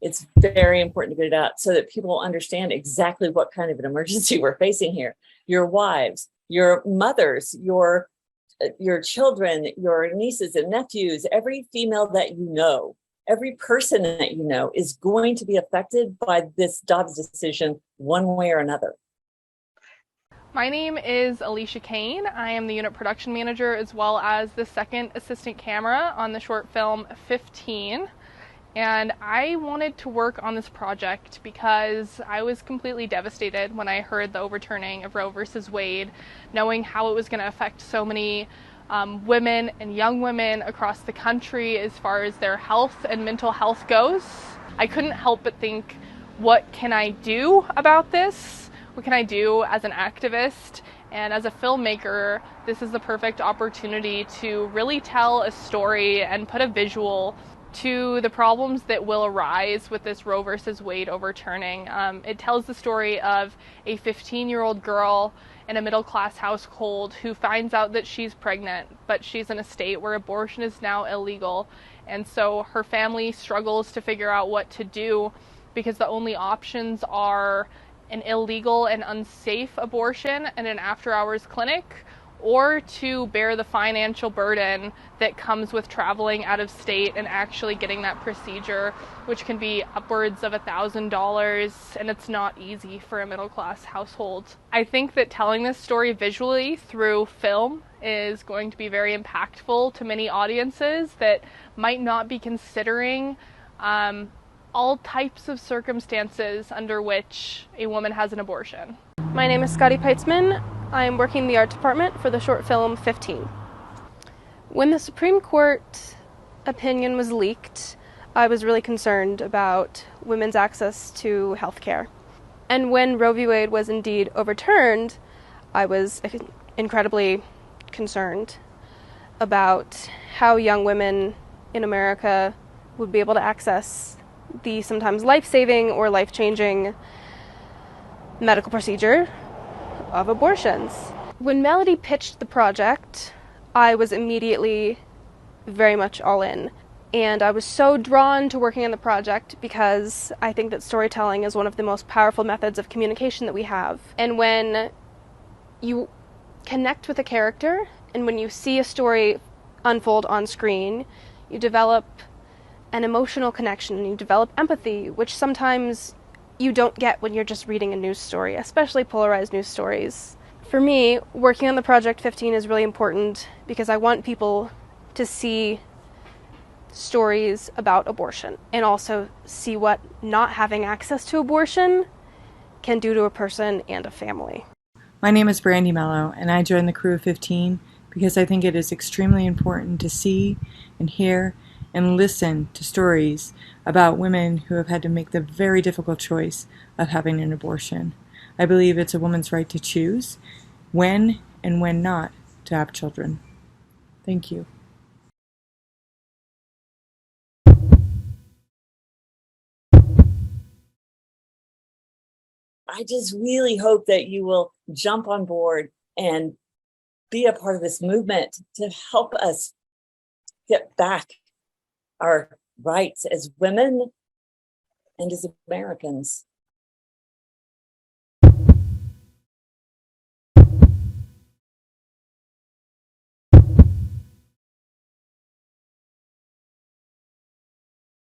It's very important to get it out so that people understand exactly what kind of an emergency we're facing here. Your wives, your mothers, your children, your nieces and nephews, every female that you know, every person that you know is going to be affected by this Dobbs decision one way or another. My name is Alicia Kane. I am the unit production manager as well as the second assistant camera on the short film 15. And I wanted to work on this project because I was completely devastated when I heard the overturning of Roe versus Wade, knowing how it was going to affect so many women and young women across the country as far as their health and mental health goes. I couldn't help but think, what can I do about this? What can I do as an activist? And as a filmmaker, this is the perfect opportunity to really tell a story and put a visual to the problems that will arise with this Roe versus Wade overturning. It tells the story of a 15-year-old girl in a middle-class household who finds out that she's pregnant, but she's in a state where abortion is now illegal. And so her family struggles to figure out what to do because the only options are an illegal and unsafe abortion in an after-hours clinic, or to bear the financial burden that comes with traveling out of state and actually getting that procedure, which can be upwards of $1,000, and it's not easy for a middle-class household. I think that telling this story visually through film is going to be very impactful to many audiences that might not be considering all types of circumstances under which a woman has an abortion. My name is Scotty Peitzman. I am working in the art department for the short film 15. When the Supreme Court opinion was leaked, I was really concerned about women's access to health care. And when Roe v. Wade was indeed overturned, I was incredibly concerned about how young women in America would be able to access the sometimes life-saving or life-changing medical procedure of abortions. When Melody pitched the project, I was immediately very much all in. And I was so drawn to working on the project because I think that storytelling is one of the most powerful methods of communication that we have. And when you connect with a character and when you see a story unfold on screen, you develop an emotional connection and you develop empathy, which sometimes you don't get when you're just reading a news story, especially polarized news stories. For me, working on the Project 15 is really important because I want people to see stories about abortion and also see what not having access to abortion can do to a person and a family. My name is Brandy Mello, and I joined the crew of 15 because I think it is extremely important to see and hear and listen to stories about women who have had to make the very difficult choice of having an abortion. I believe it's a woman's right to choose when and when not to have children. Thank you. I just really hope that you will jump on board and be a part of this movement to help us get back our rights as women and as Americans.